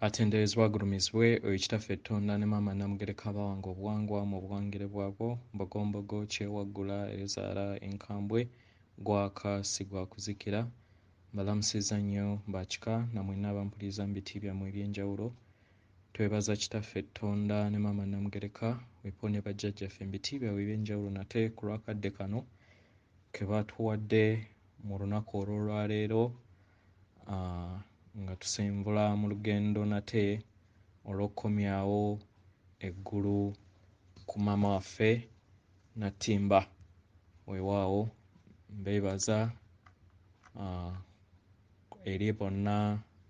Atenderezebwa agulumizibwe ekitaffe Tonda ne Maama Namugereka bawanga obuwangwa mu buwangire bwabwo mbogombogo kyewaggula ezaala enkambwe gwaka si gwa kuzikira mbalamusiza nnyo bakika namwe n'abampuliriza mu biti byammwe eby'enjawulo twebaza kitaffe Tonda ne Maama Namugereka weepoonye bajjajjaffe mu biti byabwe eby'enjawulo nate ku lwakadde kano ke baatuwadde mu lunaku olw'olwaleero nga tusenvula mu lugendo nate olw'okkomyawo eggulu ku maama waffe Nattimba weewaawo mbeebaza eri bonna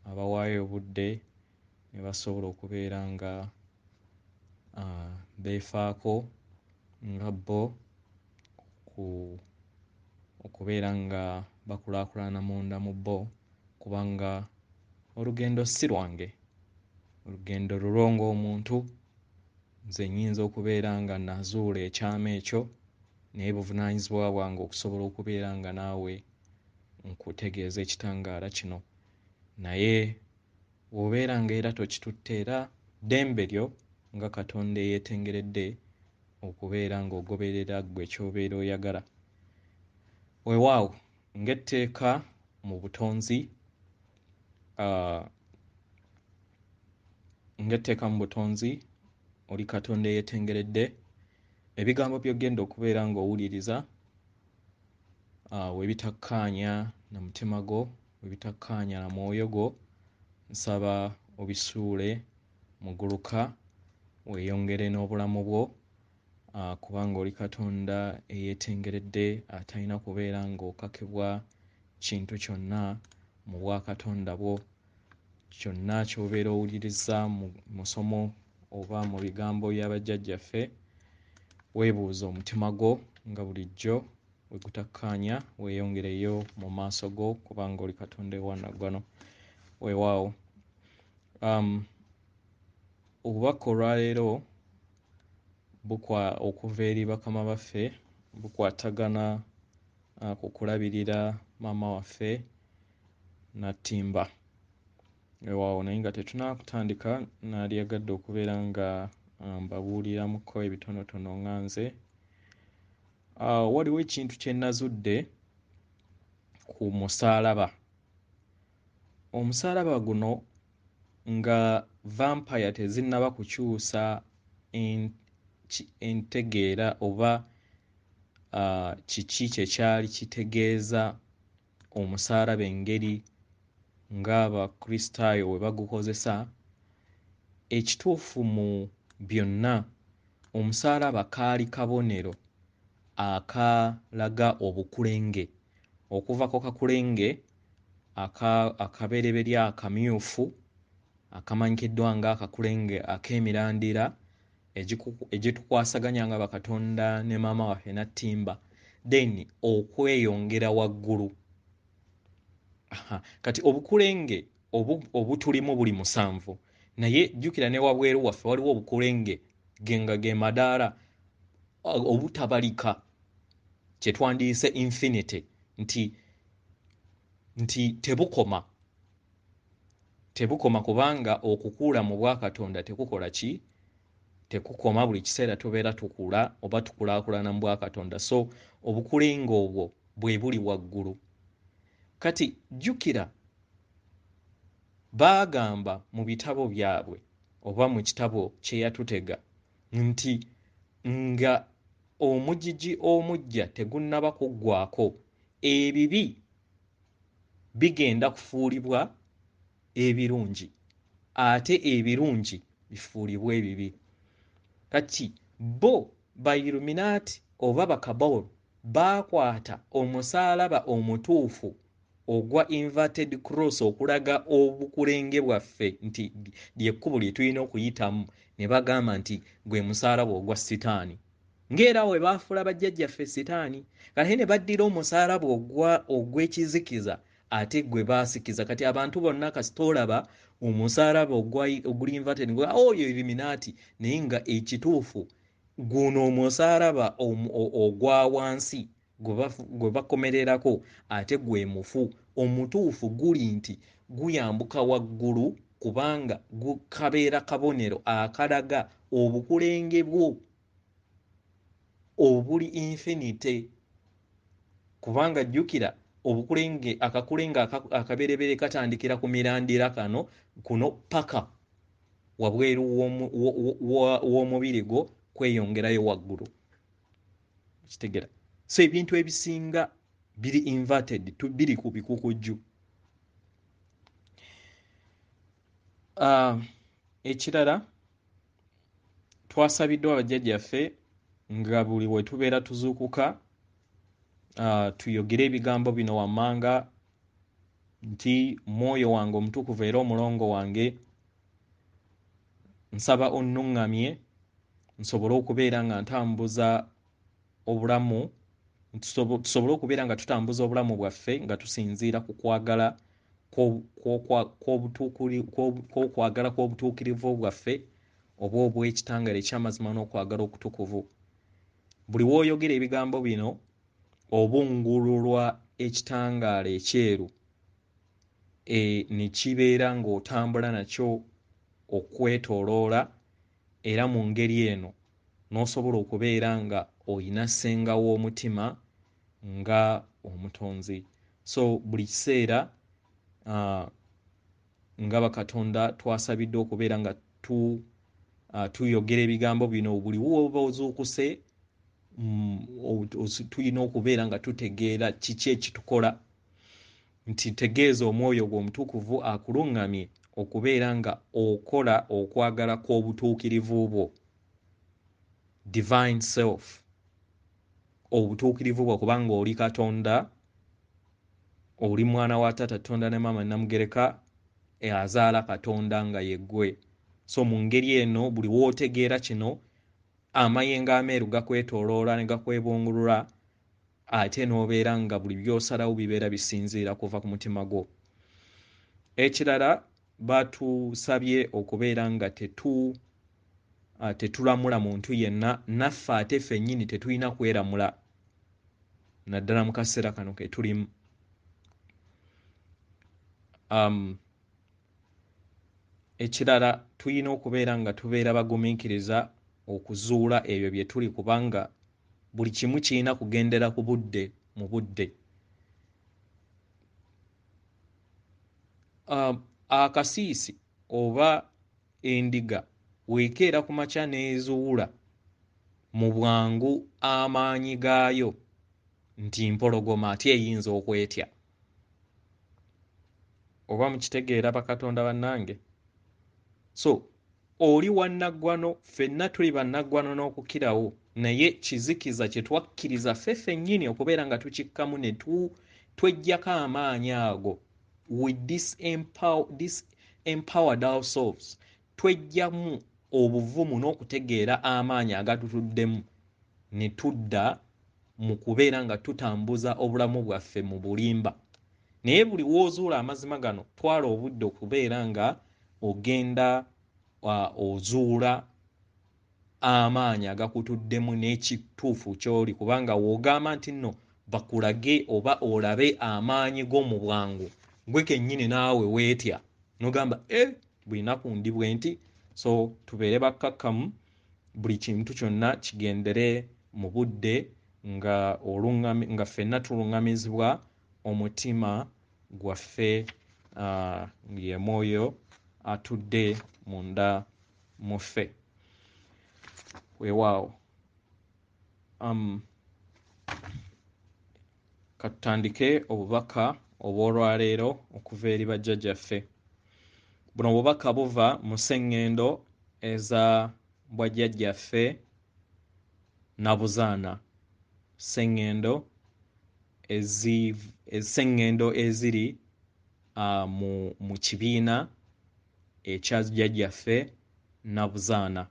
abawaayo obudde ne basobola okubeera nga beefaako nga bo okubeera nga bakulaakulana munda mu bo kubanga olugendo si lwange olugendo lulwo ng'omuntu nze nnyinza okubeera nga nazuula ekyama ekyo naye buvunaanyizibwa bwange okusobola okubeera nga naawe nkutegeeza ekitangaala kino naye bw'obeera ng'era tokitutte era ddembe lyo nga Katonda eyeetengeredde okubeera ng'ogoberera ggwe ky'obeera oyagala weewaawo ng'etteeka mu butonzi ng'etteeka mu butonzi oli Katonda eyeetengeredde ebigambo by'ogenda okubeera ng'owuliriza webitakkaanya na mutima gwo webitakkaanya na mwoyo gwo nsaba obisuule muguluka weeyongere n'obulamu bwo kubanga oli Katonda eyeetengeredde atalina kubeera ng'okakibwa kintu kyonna mu bwakatonda bwo kyonna ky'obeera owuliriza mu musomo oba mu bigambo bya bajjajjaffe weebuuza omutima gwo nga bulijjo we gutakkaanya weeyongereyo mu maaso go kubanga oli Katonda ewannaggwano weewaawo obubaka olwaleero okuva eri bakama baffe bukwatagana ku kulabirira maama waffe Nattimba weewaawo naye nga tetunaakutandika naalyagadde okubeera nga mbabuuliramuko ebitonotono nga nze waliwo ekintu kye nazudde ku musaalaba omusaalaba guno nga vampire tezinnaba kukyusa entegeera oba kiki kye kyali kitegeeza omusaalaba engeri ng'Abakristaayo bwe bagukozesa ekituufu mu byonna omusaalaba kaali kabonero akalaga obukulenge okuvako kakulenge akabereberye akamyufu akamanyikiddwa ng'akakulenge ak'emirandira egitukwasaganya nga bakatonda ne maama waffe Nattimba then okweyongera waggulu kati obukulenge obutulimu buli 7 naye jjukira ne wabweru waffe waliwo obukulenge ge madaala obutabalika kye twandiyise infinity nti tebukoma kubanga okukuula mu bwakatonda tekukola ki tekukoma buli kiseera tubeera tukula oba tukulaakulana mu bwakatonda so obukulenge obwo bwe buli waggulu kati jjukira baagamba mu bitabo byabwe oba mu kitabo kye yatutega nti nga omugigi omujja tegunnaba kuggwako ebibi bigenda kufuulibwa ebirungi ate ebirungi bifuulibwa ebibi kati bo Bailluminati oba bakabol baakwata omusaalaba omutuufu ogwa inverted cross okulaga obukulenge bwaffe nti lyekkubo lye tulina okuyitamu ne bagamba nti gwe musaalaba ogwa sitaani ng'era we baafuula bajjajjaffe sitaani kati ne baddira omusaalaba ogw'ekizikiza ate gwe baasikiza kati abantu bonna kasita olaba omusaalaba oguli inverted oyo Illuminati naye nga ekituufu guno omusaalaba ogwa wansi gwe bakomererako ate gwe mufu omutuufu guli nti guyambuka waggulu kubanga kabeera kabonero akalaga obukulenge bwo obuli infinite, kubanga jjukira akakulenge akaberebere katandikira ku mirandira kuno paka wabweru w'omubiri gwo kweyongerayo waggulu. Kitegera. So ebintu ebisinga biri inverted, biri ku bikukujju. Ekirala twasabiddwa abajjajjaffe nga buli we tubeera tuzuukuka tuyogere ebigambo bino wammanga nti mwoyo wange omutukuvu era omulongo wange nsaba onnuŋŋamye nsobole okubeera nga ntambuza obulamu, tusobole okubeera nga tutambuza obulamu bwaffe nga tusinziira ku kwagala kw'okwagala kw'obutuukirivu bwaffe oba obw'ekitangaala eky'amazima n'okwagala okutukuvu. Buli w'oyogera ebigambo bino obungululwa ekitangaala ekyeru ne kibeera ng'otambula nakyo okwetooloola, era mu ngeri eno n'osobola okubeera nga oyina ssenga w'omutima nga omutonzi. So buli kiseera nga bakatonda twasabiddwa okubeera nga tuyogera ebigambo bino buli woba ozuukuse, tulina okubeera nga tutegeera kiki ekitukola, nti tegeeza omwoyo gwo omutukuvu akuluŋŋamye okubeera nga okola okwagala kw'obutuukirivu bwo, divine self, obutuukirivu bwo kubanga oli Katonda, oli mwana wa taata Katonda ne maama Namugereka azaala Katonda nga ye ggwe. So mu ngeri eno buli w'otegeera kino amayengo ameeru gakwetooloola ne gakwebungulula, ate n'obeera nga buli by'osalawo bibeera bisinziira kuva ku mutima gwo. Ekirala batusabye okubeera nga tetulamula muntu yenna, naffe ate ffennyini tetulina kweramula naddala mu kaseera kano ke tulimu. Ekirala tulina okubeera nga tubeera bagumiikiriza okuzuula ebyo bye tuli, kubanga buli kimu kirina kugendera ku budde mu budde. Akasiisi oba endiga weekeera ku makya n'ezuula mu bwangu amaanyi gaayo nti mpologoma ate eyinza okwetya. Oba mukitegeera bakatonda bannange? So oli wannaggwano, ffenna tuli bannaggwano n'okukirawo, naye kizikiza kye twakkiriza ffe ffennyini okubeera nga tukikkamu ne tweggyako amaanyi ago. With this empowered ourselves, tweggyamu obuvumu n'okutegeera amaanyi agatutuddemu, ne tudda mu kubeera nga tutambuza obulamu bwaffe mu bulimba. Naye buli w'ozuula amazima gano, twala obudde okubeera nga ogenda ozuula amaanyi agakutuddemu n'ekituufu ky'oli, kubanga w'ogamba nti nno bakulage oba olabe amaanyi go mu bwangu, gwe kennyini naawe weetya n'ogamba buli naku ndi bwe nti. So tubeere bakkakkamu, buli kintu kyonna kigendere mu budde nga ffenna tuluŋŋamizibwa omutima gwaffe, ye mwoyo atudde munda mu ffe. Weewaawo. Katutandike obubaka obw'olwaleero okuva eri bajjajjaffe. Buno obubaka buva mu sseŋŋendo eza bwajjajjaffe Nabuzaana, sseŋŋendo eziri mu kibiina ekya jjajjaffe Nabuzaana.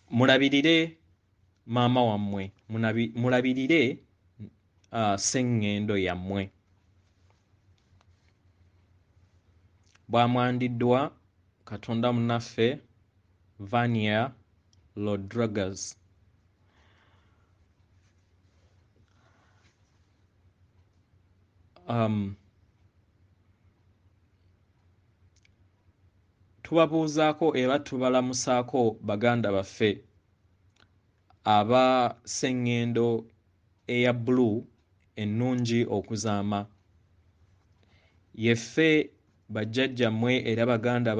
Mulabirire maama wammwe, mulabirire sseŋŋendo yammwe. Bwamwandiddwa Katonda munnaffe Vania Rodriguez. tubabuuzaako era tubalamusaako baganda baffe aba sseŋŋendo eya bbulu ennungi okuzaama. Yeffe bajjajjammwe era baganda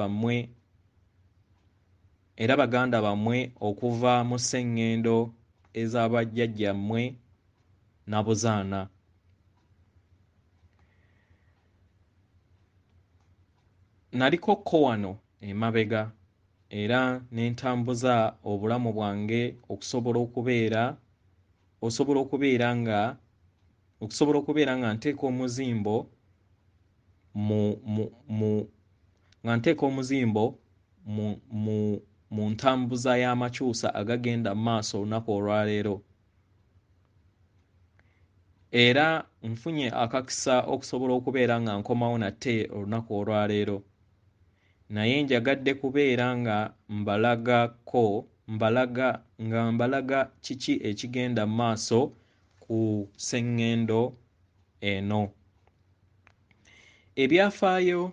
bammwe okuva mu sseŋŋendo ez'abajjajjammwe Nabuzaana. Nalikokko wano emabega era ne ntambuza obulamu bwange okusobola okubeera nga nteeka omuzimbo mu ntambuza y'amakyusa agagenda mu maaso olunaku olwaleero. Era nfunye akakisa okusobola okubeera nga nkomawo nate olunaku olwaleero. Naye njagadde kubeera nga mbalaga kiki ekigenda mu maaso ku sseŋŋendo eno. Ebyafaayo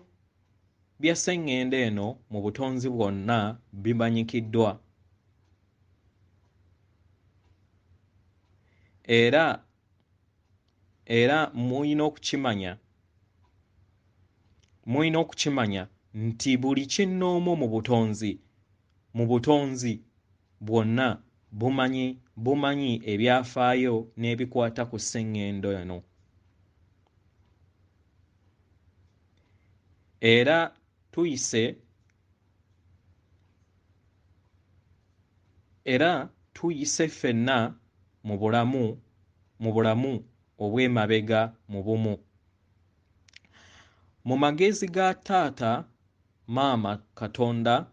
bya sseŋŋendo eno mu butonzi bwonna bimanyikiddwa. Era mulina okukimanya nti buli kinnoomu mu butonzi bwonna bumanyi ebyafaayo n'ebikwata ku sseŋŋendo eno. Era tuyise ffenna mu bulamu obw'emabega mu bumu. Mu magezi ga taata Maama Katonda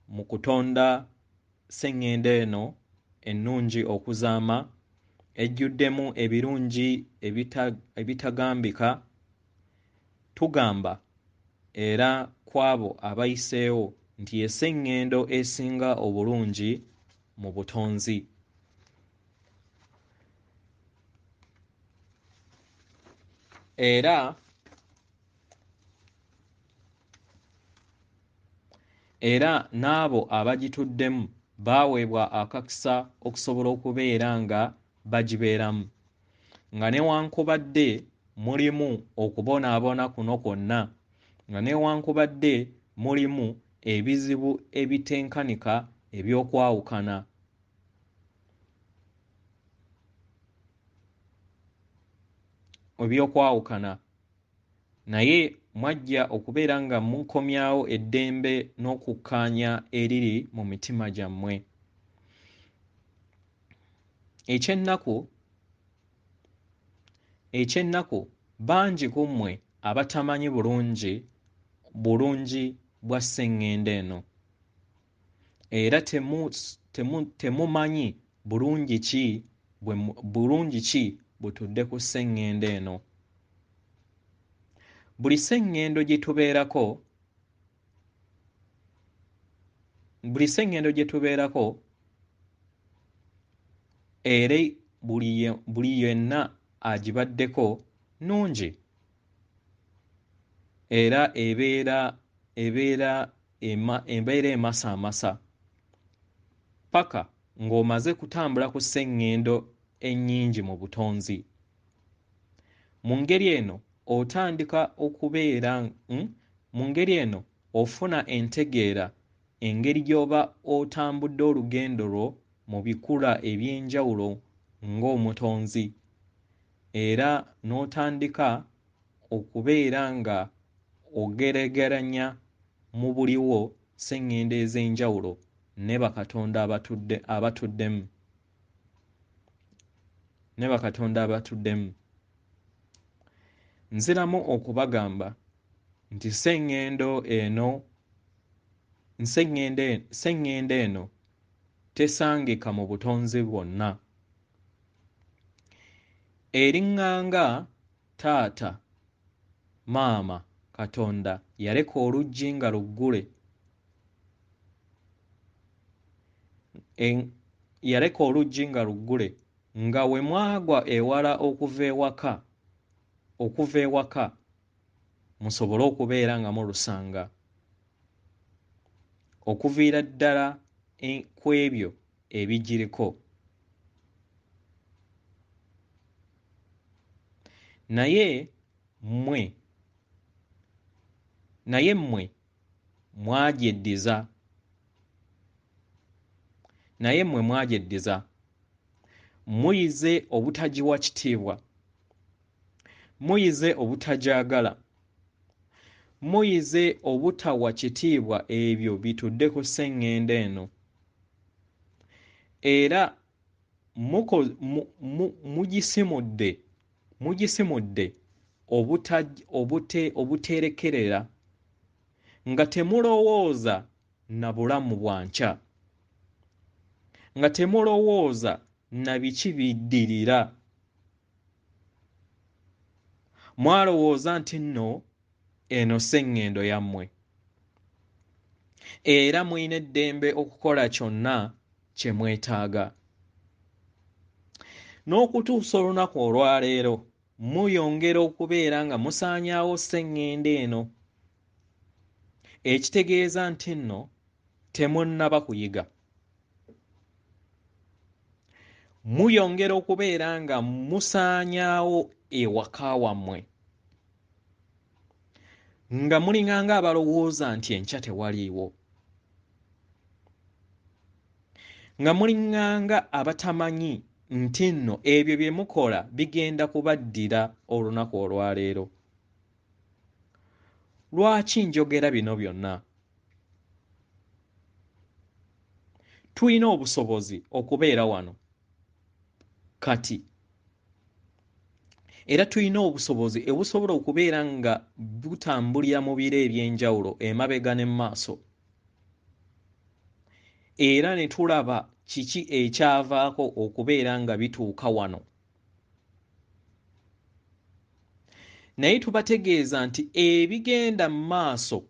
mu kutonda sseŋŋendo eno ennungi okuzaama, ejjuddemu ebirungi ebitagambika, tugamba era kw'abo abayiseewo nti ye sseŋŋendo esinga obulungi mu butonzi. Era n'abo abagituddemu baaweebwa akakisa okusobola okubeera nga bagibeeramu, nga newankubadde mulimu okubonaabona kuno kwonna, nga newankubadde mulimu ebizibu ebitenkanika eby'okwawukana, naye mwajja okubeera nga mukomyawo eddembe n'okukkaanya eriri mu mitima gyammwe. Eky'ennaku bangi ku mmwe abatamanyi bulungi bwa sseŋŋendo eno, era temumanyi bulungi ki butudde ku sseŋŋendo eno. Buli sseŋŋendo gye tubeerako era buli yenna agibaddeko nnungi, era ebeera emasamasa paka ng'omaze kutambula ku sseŋŋendo ennyingi mu butonzi. Mu ngeri eno ofuna entegeera engeri gy'oba otambudde olugendo lwo mu bikula eby'enjawulo ng'omutonzi, era n'otandika okubeera nga ogeregeranya mu buliwo sseŋŋendo ez'enjawulo ne bakatonda abatuddemu. Nziramu okubagamba nti sseŋŋendo eno tesangika mu butonzi bwonna. Eriŋŋanga taata Maama Katonda yaleka oluggi nga luggule, nga we mwagwa ewala okuva ewaka musobole okubeera nga mulusanga. okuviira ddala ku ebyo ebigiriko. Naye mmwe mwagyeddiza. Muyize obutagiwa kitiibwa, muyize obutagyagala, muyize obutawa kitiibwa ebyo bitudde ku sseŋŋendo eno, era mugisimudde obuteerekerera nga temulowooza na bulamu bwa nkya, nga temulowooza na biki biddirira. Mwalowooza nti nno eno sseŋŋendo yammwe, era muyina eddembe okukola kyonna kye mwetaaga. N'okutuusa olunaku olwaleero muyongera okubeera nga musaanyaawo sseŋŋendo eno, ekitegeeza nti nno temunnaba kuyiga. Muyongera okubeera nga musaanyaawo ewaka wammwe, nga mulinganga abalowooza nti enkya tewaliiwo, nga mulinganga abatamanyi nti nno ebyo bye mukola bigenda kubaddira olunaku olwaleero. Lwaki njogera bino byonna? Tulina obusobozi okubeera wano kati, era tulina obusobozi obusobola okubeera nga butambulira mu biro eby'enjawulo emabega ne maaso, era ne tulaba kiki ekyavaako okubeera nga bituuka wano. Naye tubategeeza nti ebigenda mu maaso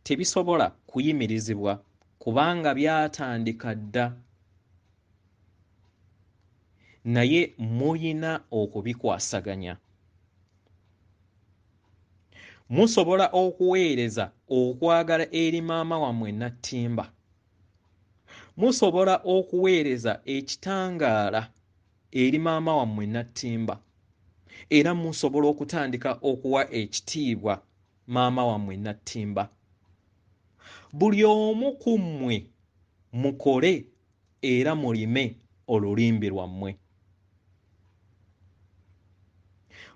tebisobola kuyimirizibwa kubanga byatandika dda, naye muyina okubikwasaganya. Musobola okuweereza okwagala eri maama wammwe Nattimba, musobola okuweereza ekitangaala eri maama wammwe Nattimba, era musobola okutandika okuwa ekitiibwa maama wammwe Nattimba. Buli omu ku mmwe mukole era mulime olulimbi lwammwe.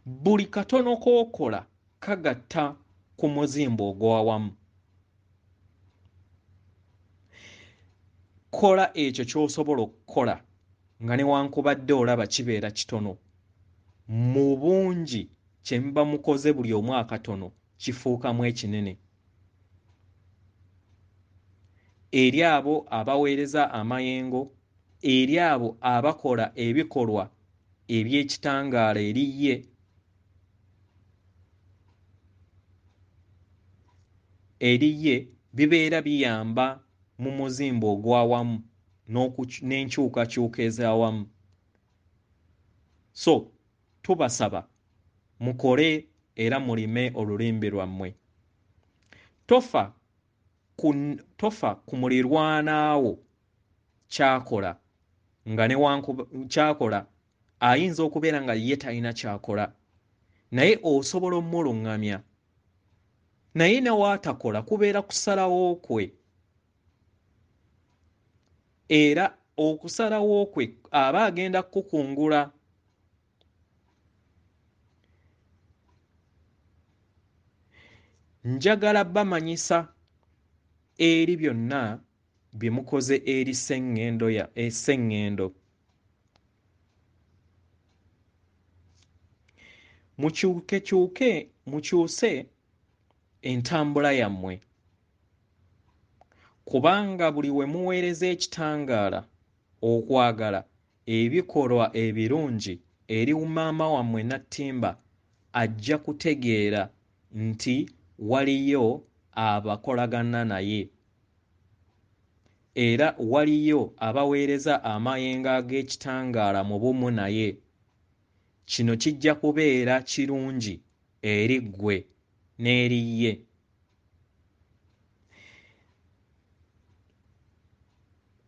Buli katono k'okola kagatta ku muzimba ogw'awamu. Kola ekyo ky'osobola okukola nga newankubadde olaba kibeera kitono. Mu bungi kye muba mukoze buli omu akatono kifuukamu ekinene. Eri abo abaweereza amayengo, eri abo abakola ebikolwa eby'ekitangaala eri ye, bibeera biyamba mu muzimba ogw'awamu n'enkyukakyuka ez'awamu. So tubasaba mukole era mulime olulimbi lwammwe. Tofa ku mulirwanaawo kyakola nga kyakola ayinza okubeera nga ye talina kyakola, naye osobola omuluŋŋamya. Naye newaatakola kubeera kusalawo kwe, era okusalawo kwe aba agenda kukungula. Njagala bamanyisa eri byonna bye mukoze eri sseŋŋendo. Mukyuse entambula yammwe, kubanga buli we muweereza ekitangaala, okwagala, ebikolwa ebirungi eri maama wammwe Nattimba, ajja kutegeera nti waliyo abakolagana naye, era waliyo abaweereza amayengo ag'ekitangaala mu bumu naye. Kino kijja kubeera kirungi eri ggwe n'eri ye.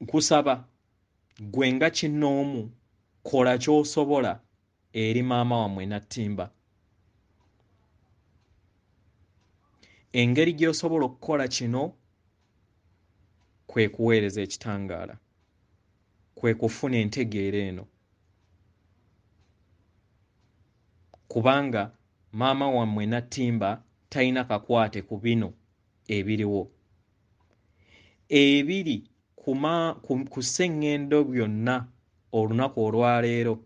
Nkusaba gwe nga kinnoomu kola ky'osobola eri maama wammwe Nattimba. Engeri gy'osobola okukola kino kwe kuweereza ekitangaala, kwe kufuna entegeera eno, kubanga maama wammwe Nattimba talina kakwate ku bino ebiriwo. Ebiri ku sseŋŋendo byonna olunaku olwaleero,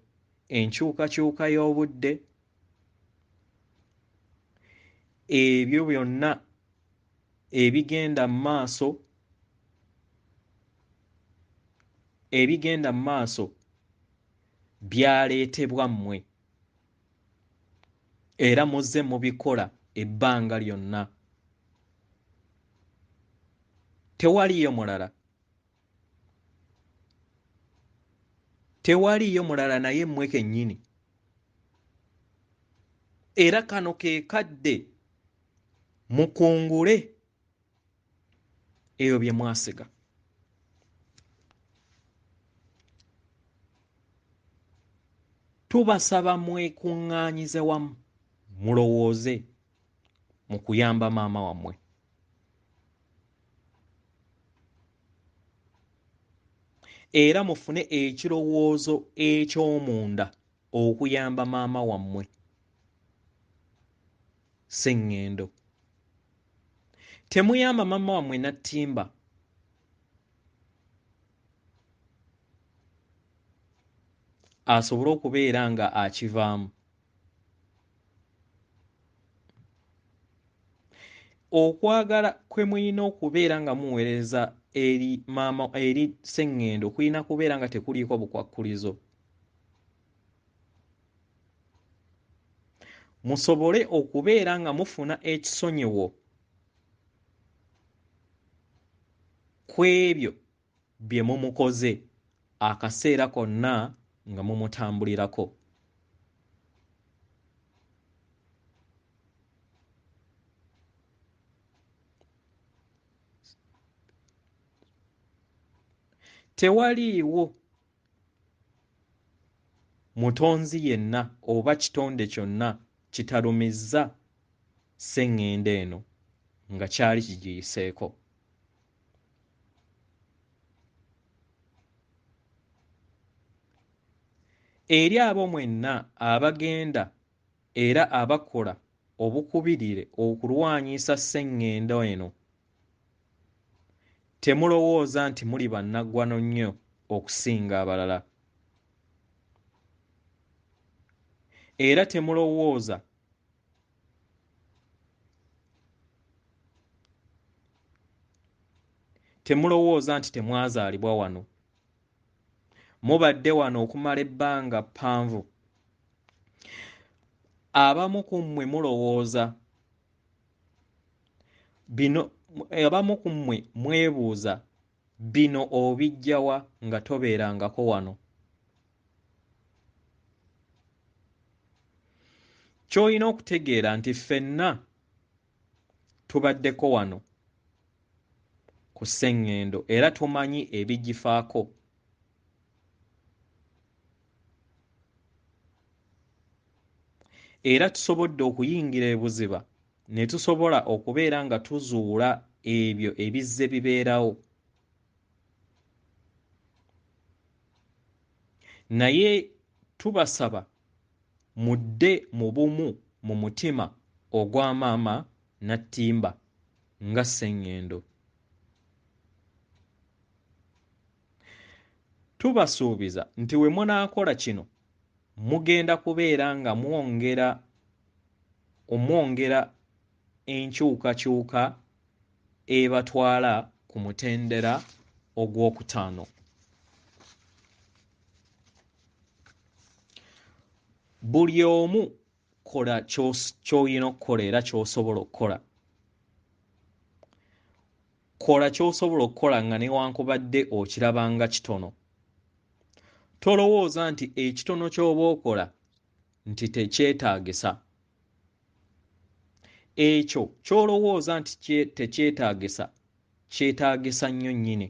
enkyukakyuka y'obudde, ebyo byonna ebigenda mu maaso byaleetebwa mmwe era muzze mubikola ebbanga lyonna. Tewaliyo mulala naye mmwe kennyini. Era kano ke kadde mukungule ebyo bye mwasiga. Tubasaba mwekuŋŋaanyize wamu, mulowooze mu kuyamba maama wammwe. Era mufune ekirowoozo eky'omunda okuyamba maama wammwe Sseŋŋendo. Temuyamba maama wammwe Nattimba asobole okubeera nga akivaamu. Okwagala kwe mulina okubeera nga muweereza eri Sseŋŋendo kulina kubeera nga tekuliiko bukwakkulizo. Musobole okubeera nga mufuna ekisonyiwo ku ebyo bye mumukoze akaseera konna nga mumutambulirako. Tewaliiwo mutonzi yenna oba kitonde kyonna kitalumizza Sseŋŋendo eno nga kyali kigiyiseeko. Eri abo mwenna abagenda era abakola obukubirire okulwanyisa Sseŋŋendo eno, temulowooza nti muli bannaggwano nnyo okusinga abalala. Era temulowooza nti temwazaalibwa wano. Mubadde wano okumala ebbanga ppanvu. Abamu ku mmwe mulowooza bino, abamu ku mmwe mwebuuza bino obijja wa nga tobeerangako wano. Ky'olina okutegeera nti ffenna tubaddeko wano ku Sseŋŋendo era tumanyi ebigifaako. Era tusobodde okuyingira ebuziba ne tusobola okubeera nga tuzuula ebyo ebizze bibeerawo. Naye tubasaba mudde mu bumu mu mutima ogwa maama Nattimba nga Sseŋŋendo. Tubasuubiza nti we munaakola kino mugenda kubeera nga omwongera enkyukakyuka ebatwala ku mutendera ogwokutaano. Buli omu kola ky'olina okukola era ky'osobola okukola. Kola ky'osobola okukola nga newankubadde okiraba nga kitono. Tolowooza nti ekitono ky'oba okola nti tekyetaagisa. Ekyo ky'olowooza nti tekyetaagisa, kyetaagisa nnyo nnyini.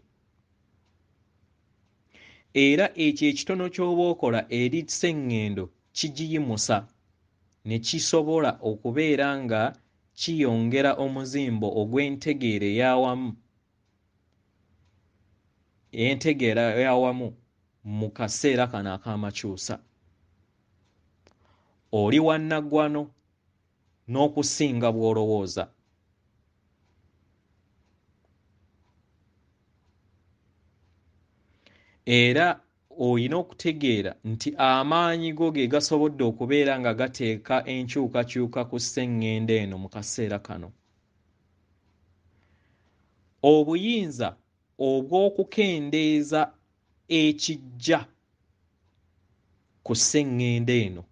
era ekyo ekitono ky'oba okola eri sseŋŋendo kigiyimusa ne kisobola okubeera nga kiyongera omuzimbo ogw'entegeera ey'awamu entegeera ey'awamu mu kaseera kano ak'amakyusa. Oli wannaggwano n'okusinga bw'olowooza. Era oyina okutegeera nti amaanyi go ge gasobodde okubeera nga gateeka enkyukakyuka ku sseŋŋendo eno mu kaseera kano. Obuyinza obw'okukendeeza ekijja ku sseŋŋendo eno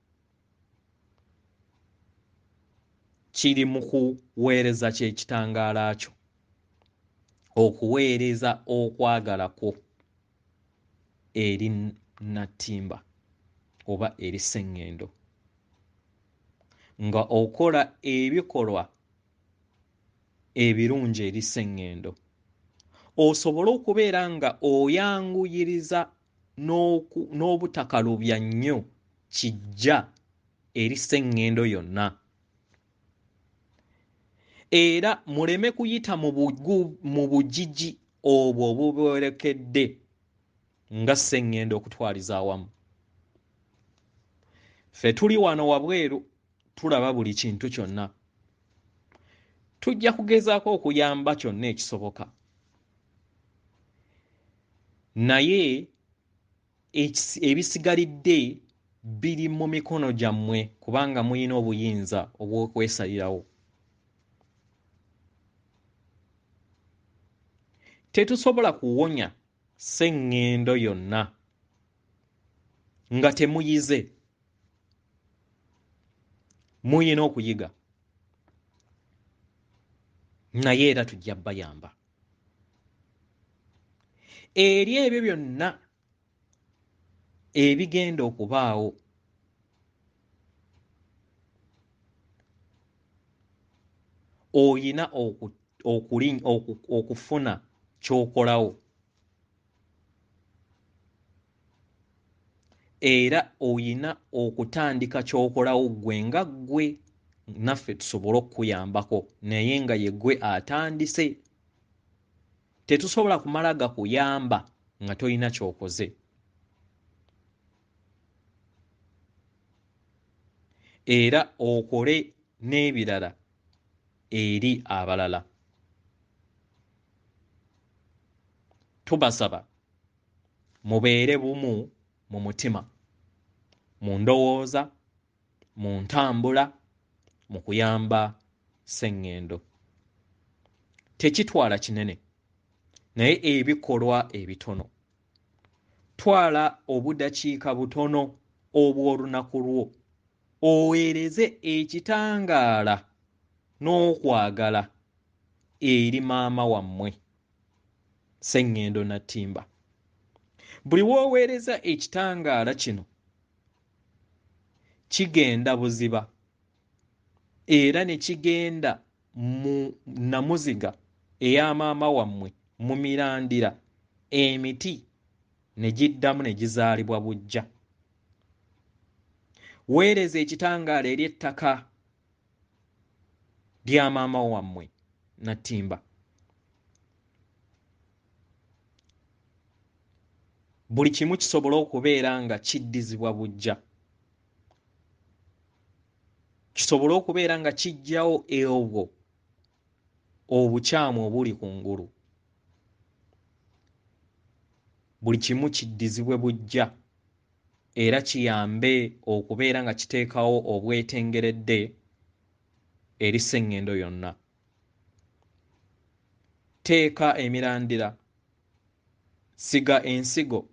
kiri mu kuweereza ky'ekitangaala kyo, okuweereza okwagala kwo eri Nattimba oba eri sseŋŋendo, nga okola ebikolwa ebirungi eri sseŋŋendo, osobole okubeera nga oyanguyiriza n'obutakalubya nnyo kijja eri sseŋŋendo yonna. Era muleme kuyita mu bugigi obwo obubolekedde nga sseŋŋendo okutwaliza awamu. Ffe tuli wano wabweru tulaba buli kintu kyonna. Tujja kugezaako okuyamba kyonna ekisoboka. Naye ebisigalidde biri mu mikono gyammwe kubanga muyina obuyinza obw'okwesalirawo. Tetusobola kuwonya sseŋŋendo yonna nga temuyize. Muyina okuyiga. Naye era tujja bayamba. Eri ebyo byonna ebigenda okubaawo, oyina okufuna ky'okolawo. Era oyina okutandika ky'okolawo ggwe nga ggwe, naffe tusobole okukuyambako naye nga ye ggwe atandise. Tetusobola kumala gakuyamba nga tolina ky'okoze. Era okole n'ebirala eri abalala. Tubasaba mubeere bumu mu mutima, mu ndowooza, mu ntambula, mu kuyamba sseŋŋendo. Tekitwala kinene, naye ebikolwa ebitono. Twala obudakiika butono obw'olunaku lwo oweereze ekitangaala n'okwagala eri maama wammwe sseŋŋendo Nattimba. Buli w'oweereza ekitangaala kino kigenda buziba era ne kigenda mu nnamuziga eya maama wammwe mu mirandira, emiti ne giddamu ne gizaalibwa buggya. Weereza ekitangaala eri ettaka lya maama wammwe Nattimba. Buli kimu kisobole okubeera nga kiddizibwa buggya, kisobole okubeera nga kiggyawo obwo obukyamu obuli kungulu. Buli kimu kiddizibwe buggya era kiyambe okubeera nga kiteekawo obwetengeredde eri sseŋŋendo yonna. Teeka emirandira, siga ensigo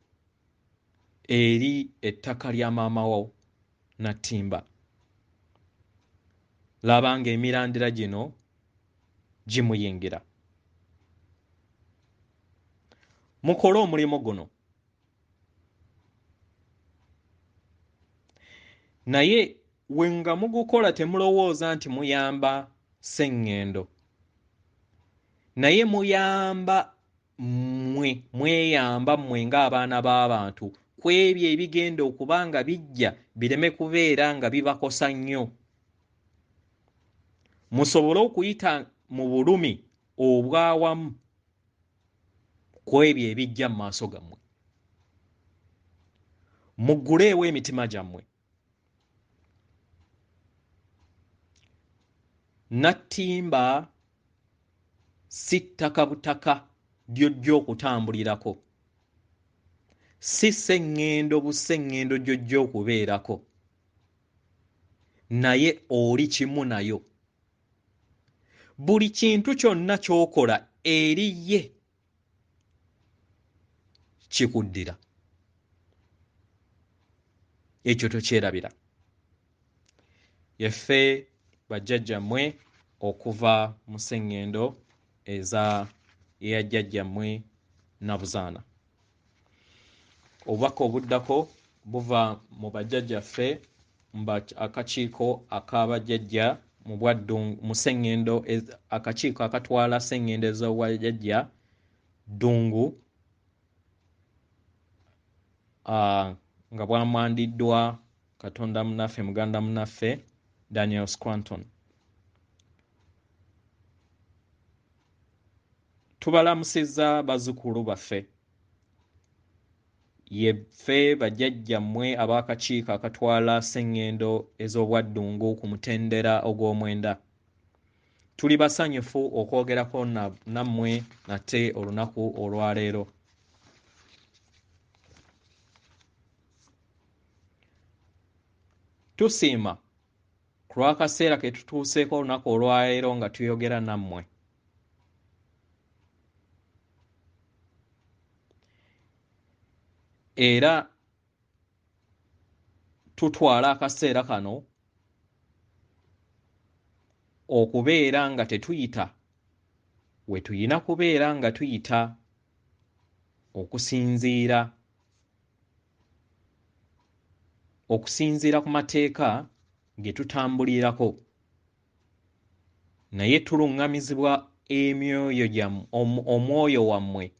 eri ettaka lya maama wo Nattimba. Laba ng'emirandira gino gimuyingira. Mukole omulimu guno. Naye we nga mugukola temulowooza nti muyamba sseŋŋendo, naye muyamba mweyamba mmwe ng'abaana b'abantu ku ebyo ebigenda okuba nga bijja bireme kubeera nga bibakosa nnyo, musobole okuyita mu bulumi obwawamu ku ebyo ebijja mu maaso gammwe. Mugguleewo emitima gyammwe. Nattimba si ttaka butaka gy'ojja okutambulirako, si sseŋŋendo busseŋŋendo gy'ojja okubeerako, naye oli kimu nayo. Buli kintu kyonna ky'okola eri ye kikuddira. Ekyo tokyerabira. Yeffe bajjajjammwe okuva mu sseŋŋendo eza eyajjajjammwe Nabuzaana. Obubaka obuddako buva mu bajjajjaffe akakiiko ak'abajjajja mu sseŋŋendo, akakiiko akatwala sseŋŋendo ez'obwajjajja ddungu, nga bwamandiddwa Katonda munnaffe, Muganda munnaffe Daniel Scranton. Tubalamusizza bazzukulu baffe, yeffe bajjajjammwe ab'akakiiko akatwala sseŋŋendo ez'obwaddungu ku mutendera ogw'omwenda. Tuli basanyufu okwogerako nammwe nate olunaku olwaleero. Tusiima ku lw'akaseera ke tutuuseeko olunaku olwaleero nga tuyogera nammwe. Era tutwala akaseera kano okubeera nga tetuyita we tuyina kubeera nga tuyita, okusinziira ku mateeka ge tutambulirako, naye tuluŋŋamizibwa emyoyo gyammwe, omwoyo wammwe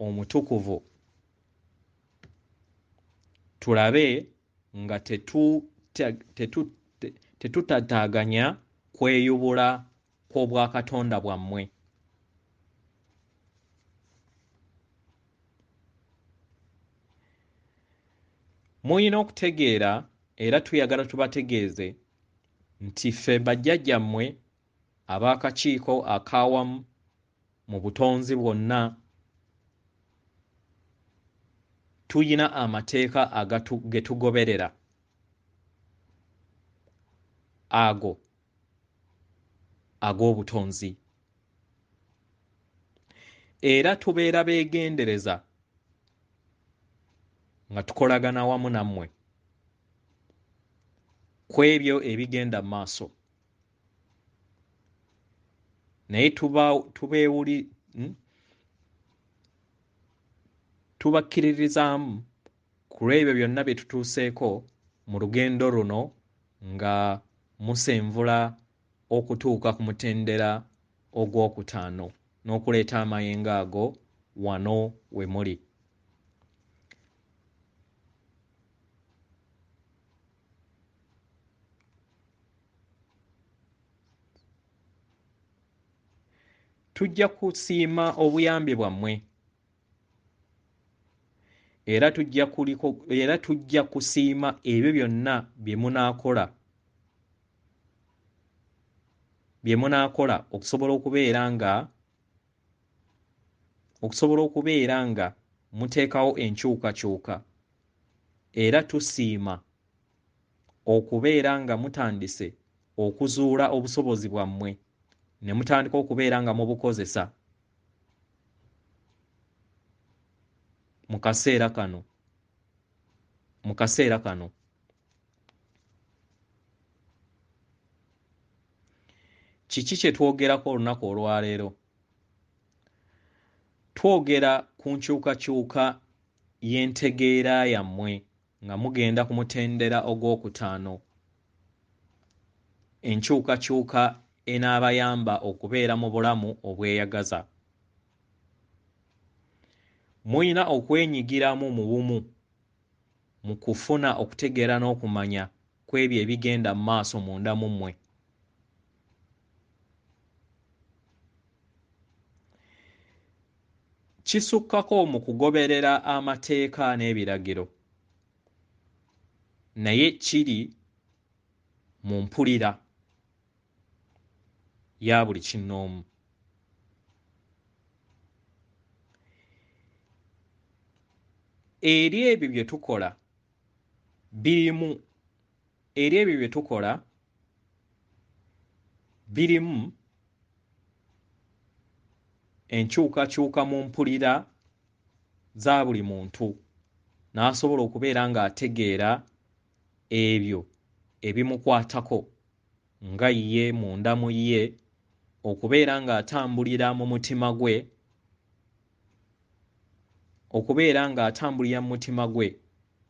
omutukuvu, tulabe nga tetutataaganya kweyubula kw'obwakatonda bwammwe. Muyina okutegeera era tuyagala tubategeeze nti ffe bajjajjammwe ab'akakiiko ak'awamu mu butonzi bwonna tuyina amateeka ge tugoberera, ago ag'obutonzi, era tubeera beegendereza nga tukolagana wamu nammwe ku ebyo ebigenda mu maaso, naye tubakkiririzaamu ku lw'ebyo byonna bye tutuuseeko mu lugendo luno nga musenvula okutuuka ku mutendera ogwokutaano n'okuleeta amayengo ago wano we muli. Tujja kusiima obuyambi bwammwe era tujja kusiima ebyo byonna bye munaakola okusobola okubeera nga muteekawo enkyukakyuka, era tusiima okubeera nga mutandise okuzuula obusobozi bwammwe ne mutandika okubeera nga mubukozesa mu kaseera kano. Kiki kye twogerako olunaku olwaleero? Twogera ku nkyukakyuka y'entegeera yammwe nga mugenda ku mutendera ogwokutaano, enkyukakyuka enaabayamba okubeera mu bulamu obweyagaza. muyina okwenyigiramu mu bumu mu kufuna okutegeera n'okumanya kw'ebyo ebigenda mu maaso munda mu mmwe. Kisukkako mu kugoberera amateeka n'ebiragiro, naye kiri mu mpulira ya buli kinnoomu. Eri ebyo bye tukola birimu enkyukakyuka mu mpulira za buli muntu n'asobola okubeera ng'ategeera ebyo ebimukwatako nga ye munda mu ye, okubeera ng'atambulira mu mutima gwe,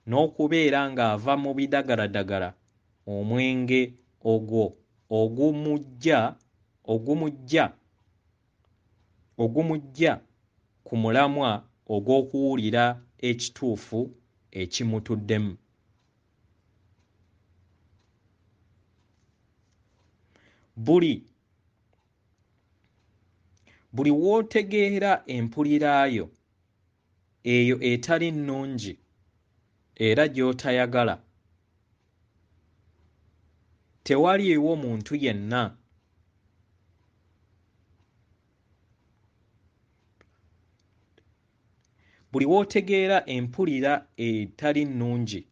n'okubeera ng'ava mu bidagaladagala omwenge ogwo ogumujja ku mulamwa ogw'okuwulira ekituufu ekimutuddemu. Buli w'otegeera empulira yo eyo etali nnungi era gy'otayagala, tewaliiwo muntu yenna buli w'otegeera empulira etali nnungi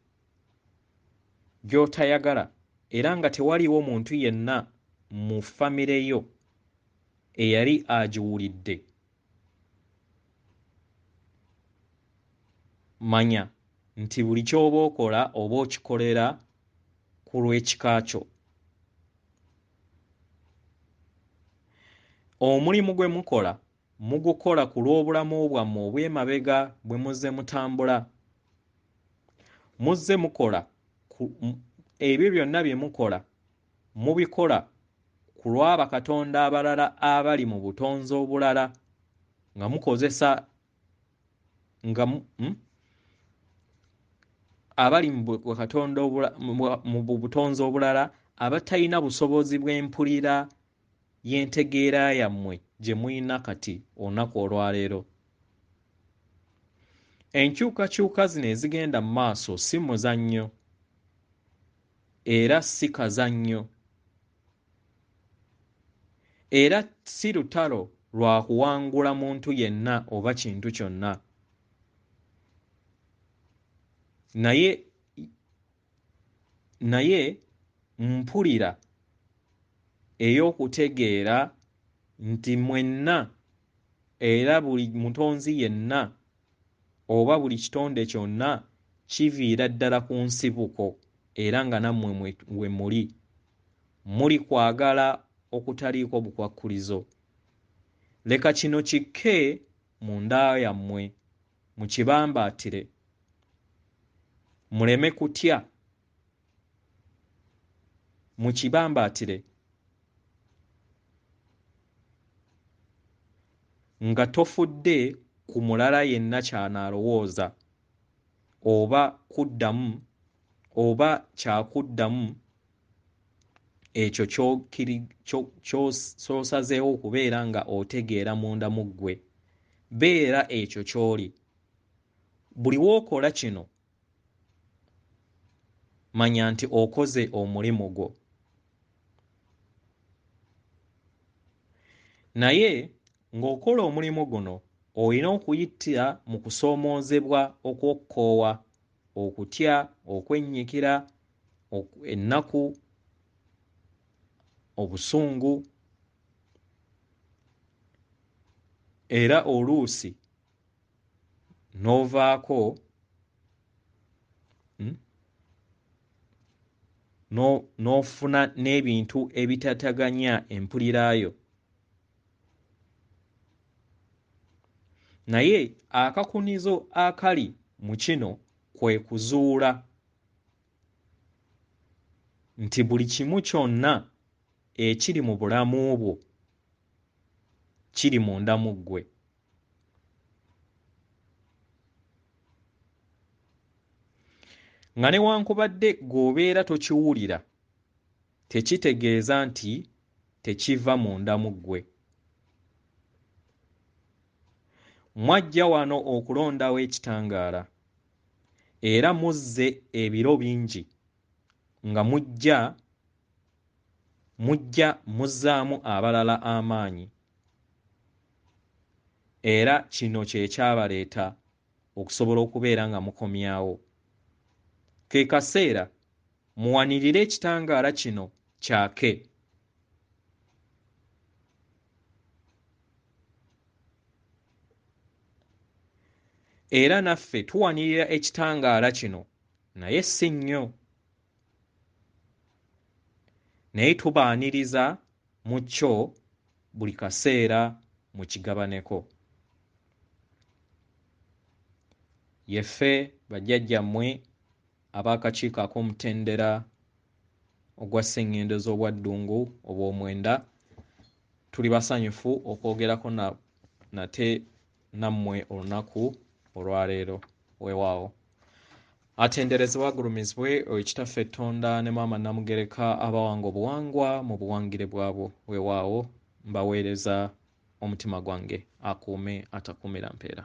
gy'otayagala era nga tewaliiwo muntu yenna mu famire yo eyali agiwulidde, manya nti buli ky'oba okola oba okikolera ku lw'ekika kyo. Omulimu gwe mugukola ku lw'obulamu bwammwe obw'emabega bwe muzze mutambula. Muzze mukola ebyo byonna bye mukola mubikola ku lw'abakatonda abalala abali mu butonzi obulala nga mukozesa abali mu bakatonda mu butonzi obulala abatalina busobozi bw'empulira y'entegeera yammwe gye muyina kati olunaku olwaleero. Enkyukakyuka zino ezigenda mu maaso si muzannyo era si kazannyo era si lutalo lwa kuwangula muntu yenna oba kintu kyonna, naye mpulira ey'okutegeera nti mwenna era buli mutonzi yenna oba buli kitonde kyonna kiviira ddala ku nsibuko era nga nammwe we muli kwagala okutaliiko bukwakkulizo. Leka kino kikke mu nda yammwe mukibambaatire, muleme kutya, mukibambaatire nga tofudde ku mulala yenna ky'anaalowooza oba kuddamu oba kyakuddamu ekyo ky'osazeewo okubeera nga otegeera munda mu ggwe. Beera ekyo ky'oli. Buli w'okola kino manya nti okoze omulimu gwo. Naye ng'okola omulimu guno olina okuyitira mu kusoomoozebwa okw'okkoowa, okutya, okwennyikira, ennaku, obusungu era oluusi n'ovaako n'ofuna n'ebintu ebitataganya empulira yo. Naye akakunizo akali mu kino kwe kuzuula nti buli kimu kyonna ekiri mu bulamu bwo kiri munda mu ggwe. nga newankubadde g'obeera tokiwulira tekitegeeza nti tekiva munda mu ggwe. Mwajja wano okulondawo ekitangaala era muzze ebiro bingi nga mujja muzzaamu abalala amaanyi era kino kye kyabaleeta okusobola okubeera nga mukomyawo. Ke kaseera muwanirire ekitangaala kino kyake. Era naffe tuwanirira ekitangaala kino naye si nnyo, naye tubaaniriza mu kyo buli kaseera mukigabaneko. Yeffe bajjajjammwe ab'akakiiko ak'omutendera ogwa sseŋŋendo z'obwaddungu obw'omwenda tuli basanyufu okwogerako nate nammwe olunaku olwaleero. Weewaawo atenderezebwa agulumizibwe ekitaffe Ettonda ne Maama Namugereka abawanga obuwangwa mu buwangire bwabwo. Weewaawo mbaweereza omutima gwange akuume atakuumira mpeera.